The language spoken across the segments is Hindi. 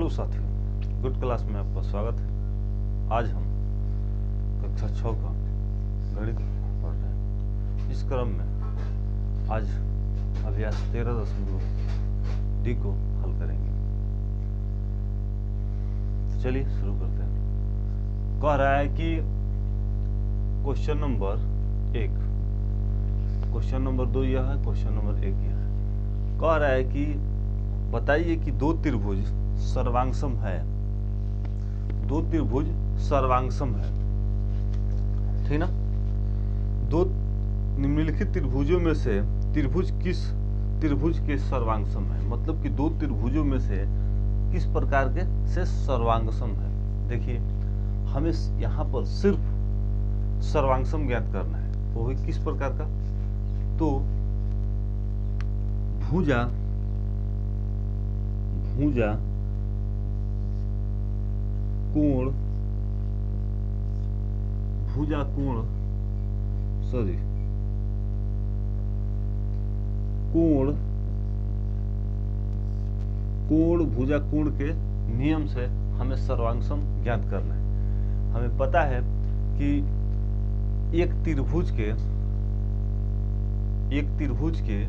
हेलो साथियों, गुड क्लास में आपका स्वागत है। आज हम कक्षा 6 का गणित पढ़ रहे हैं। इस क्रम में आज अभ्यास 13.डी को हल करेंगे। तो चलिए शुरू करते हैं। कह रहा है कि क्वेश्चन नंबर 1, क्वेश्चन नंबर 2 यह है, क्वेश्चन नंबर 1 यह है। कह रहा है कि बताइए कि दो त्रिभुज सर्वांगसम है। दो त्रिभुज सर्वांगसम है, ठीक ना। दो निम्नलिखित त्रिभुजों में से त्रिभुज किस त्रिभुज के सर्वांगसम है। मतलब कि दो त्रिभुजों में से किस प्रकार के से सर्वांगसम है। देखिए, हमें यहाँ पर सिर्फ सर्वांगसम ज्ञात करना है। वो है किस प्रकार का। तो भुजा कोण भुजा कोण के नियम से हमें सर्वांगसम ज्ञात करना है। हमें पता है कि एक त्रिभुज के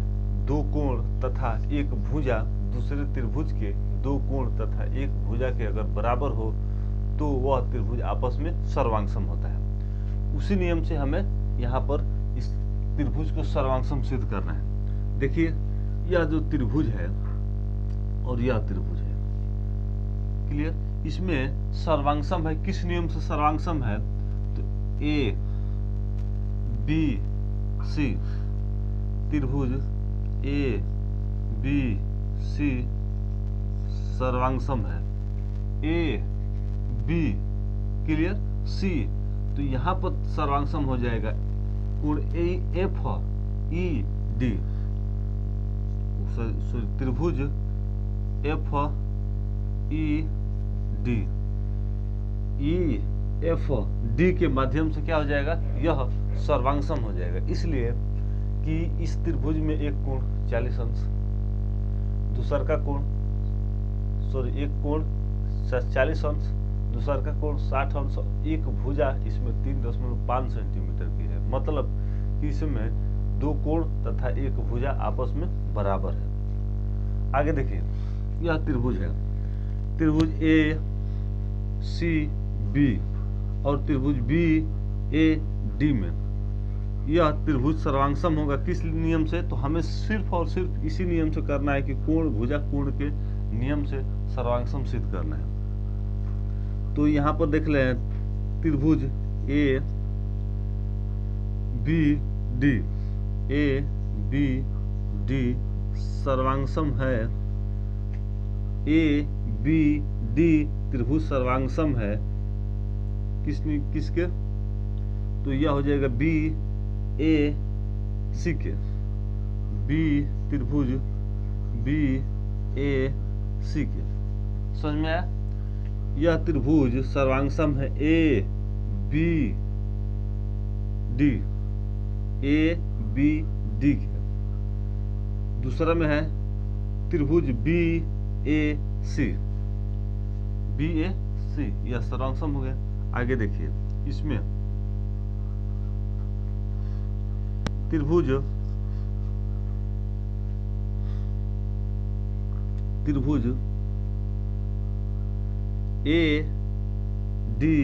दो कोण तथा एक भुजा दूसरे त्रिभुज के दो कोण तथा एक भुजा के अगर बराबर हो तो वह त्रिभुज आपस में सर्वांगसम होता है। उसी नियम से हमें यहाँ पर इस त्रिभुज को सर्वांगसम सिद्ध करना है। देखिए, यह जो त्रिभुज है और यह त्रिभुज है, क्लियर। इसमें सर्वांगसम है। किस नियम से सर्वांगसम है। तो ए बी सी त्रिभुज ए बी सी सर्वांगसम है। ए बी क्लियर, सी तो यहाँ पर सर्वांगसम हो जाएगा कोण ए एफ ई डी। त्रिभुज F E D, E F D के माध्यम से क्या हो जाएगा, यह सर्वांगसम हो जाएगा। इसलिए कि इस त्रिभुज में एक कोण 40 अंश, दूसरा का कोण एक कोण 40 अंश, दूसरा का कोण 60 अंश, एक भुजा इसमें 3.5 सेंटीमीटर की है। मतलब कि इसमें दो कोण तथा एक भुजा आपस में बराबर है। आगे देखिए, यह त्रिभुज है, त्रिभुज ए सी बी और त्रिभुज बी ए डी में यह त्रिभुज सर्वांगसम होगा। किस नियम से। तो हमें सिर्फ और सिर्फ इसी नियम से करना है कि कोण भुजा कोण के नियम से सर्वांगसम सिद्ध करना है। तो यहाँ पर देख लें, त्रिभुज ए बी डी सर्वांगसम है। ए बी डी त्रिभुज सर्वांगसम है किसके। तो यह हो जाएगा बी ए सी के। बी त्रिभुज बी ए सी के, समझ में आया। यह त्रिभुज सर्वांगसम है ए बी डी के। दूसरा में है त्रिभुज बी ए सी यह सर्वांगसम हो गया। आगे देखिए, इसमें त्रिभुज ए डी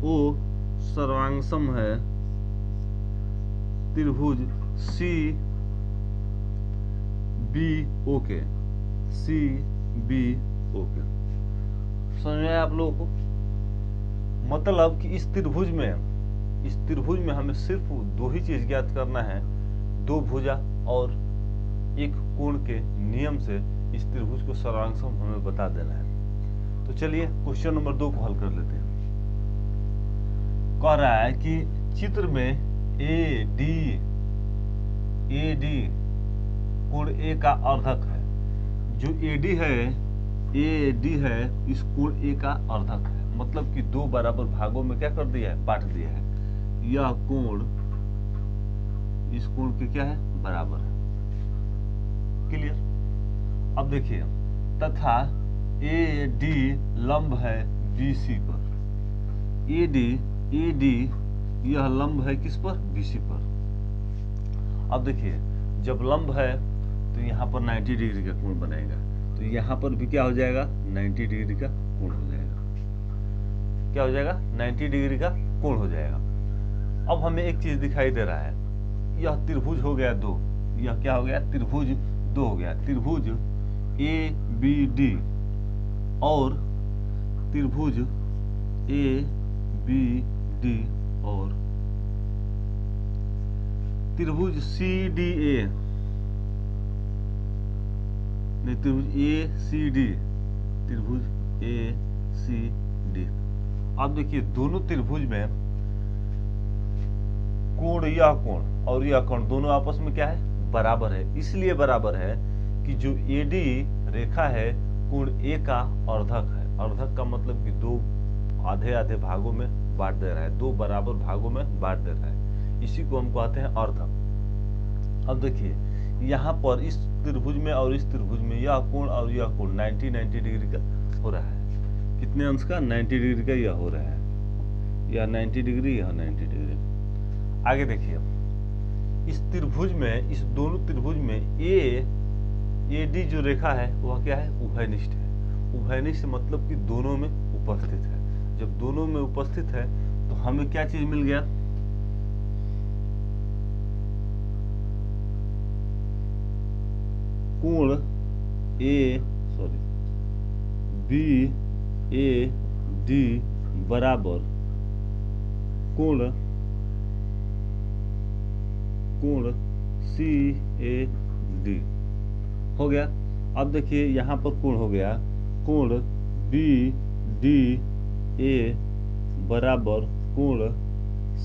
ओ सर्वांगसम है त्रिभुज सी बी ओ के। समझ में आया आप लोगों को। मतलब कि इस त्रिभुज में हमें सिर्फ दो ही चीज ज्ञात करना है, दो भुजा और एक कोण के नियम से इस त्रिभुज को सर्वांगसम हमें बता देना है। तो चलिए क्वेश्चन नंबर 2 को हल कर लेते हैं। कह रहा है कि चित्र में ए डी कोण ए का अर्धक है। जो ए डी है इस कोण ए का अर्धक है। मतलब कि दो बराबर भागों में क्या कर दिया है, बांट दिया है। इस कोण के क्या है, बराबर है। क्लियर। अब देखिए, तथा AD लंब है BC पर। AD यह लंब है किस पर, BC पर। अब देखिए, जब लंब है तो यहाँ पर 90 डिग्री का कोण बनेगा, तो यहाँ पर भी क्या हो जाएगा, 90 डिग्री का कोण हो जाएगा। क्या हो जाएगा, 90 डिग्री का कोण हो जाएगा। अब हमें एक चीज दिखाई दे रहा है, यह त्रिभुज हो गया 2, यह क्या हो गया, त्रिभुज 2 हो गया। त्रिभुज ABD और त्रिभुज ABD और त्रिभुज CDA, नहीं, त्रिभुज ACD, त्रिभुज ACD। अब देखिए, दोनों त्रिभुज में कोण, यह कोण और यह कोण दोनों आपस में क्या है, बराबर है। इसलिए बराबर है कि जो AD रेखा है कोण A का अर्धक है। अर्धक का मतलब कि 2 आधे आधे भागों में बांट दे रहा है, 2 बराबर भागों में बांट दे रहा है, इसी को हम कहते हैं अर्धक। अब देखिए, यहाँ पर इस त्रिभुज में और इस त्रिभुज में यह कोण और यह कोण 90 डिग्री का हो रहा है। कितने अंश का, 90 डिग्री का यह हो रहा है, यह 90 डिग्री, यह 90 डिग्री। आगे देखिए, इस त्रिभुज में, इस दोनों त्रिभुज में AD जो रेखा है वह क्या है, उभयनिष्ठ है। उभयनिष्ठ मतलब कि दोनों में उपस्थित है। जब दोनों में उपस्थित है तो हमें क्या चीज मिल गया, कोण BAD बराबर कोण CAD हो गया। अब देखिए, यहाँ पर कोण हो गया, कोण BDA बराबर कोण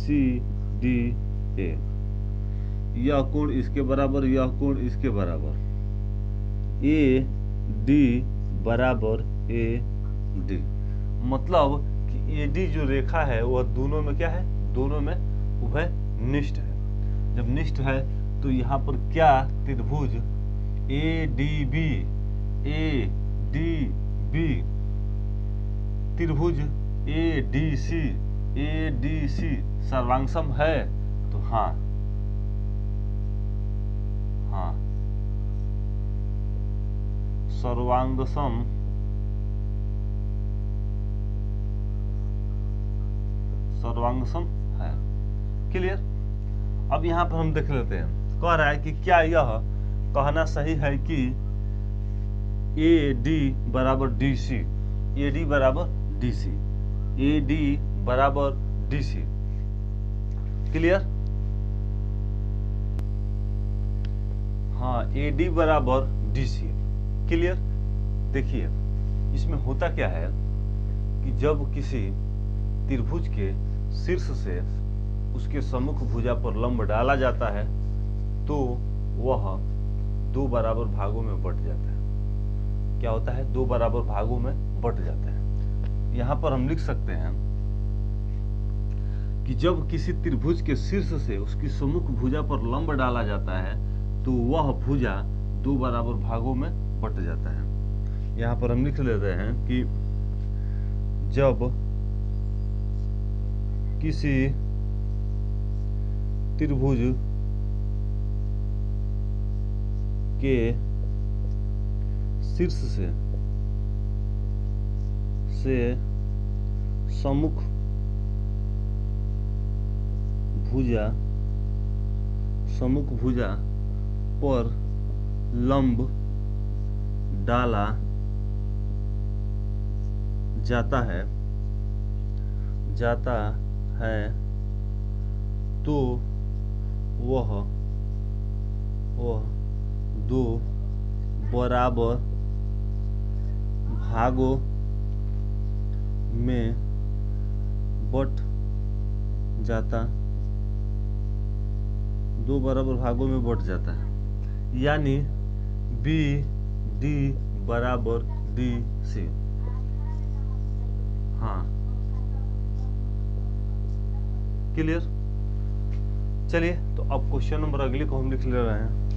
CDA। यह कोण इसके बराबर, यह कोण इसके बराबर, AD बराबर AD। मतलब कि AD जो रेखा है वह दोनों में क्या है, दोनों में उभयनिष्ठ है। जब निष्ठ है तो यहाँ पर क्या, त्रिभुज ADB त्रिभुज ADC सर्वांगसम है। तो हाँ, सर्वांगसम है। क्लियर। अब यहाँ पर हम देख लेते हैं, कह रहा है कि क्या यह कहना सही है कि AD बराबर DC, AD बराबर DC, AD बराबर DC। क्लियर। हाँ, AD बराबर DC। क्लियर। देखिए, इसमें होता क्या है कि जब किसी त्रिभुज के शीर्ष से उसके सम्मुख भुजा पर लंब डाला जाता है तो वह 2 बराबर भागों में बट जाता है। क्या होता है, 2 बराबर भागों में बट जाता है। यहाँ पर हम लिख सकते हैं कि जब किसी त्रिभुज के शीर्ष से उसकी सम्मुख भुजा पर लंब डाला जाता है तो वह भुजा 2 बराबर भागों में बट जाता है। यहाँ पर हम लिख लेते हैं कि जब किसी त्रिभुज के शीर्ष से सम्मुख भुजा पर लंब डाला जाता है तो वह 2 बराबर भागों में बट जाता 2 बराबर भागों में बट जाता है, यानी BD बराबर DC। हाँ, क्लियर। चलिए तो अब क्वेश्चन नंबर अगले को हम लिख ले रहे हैं।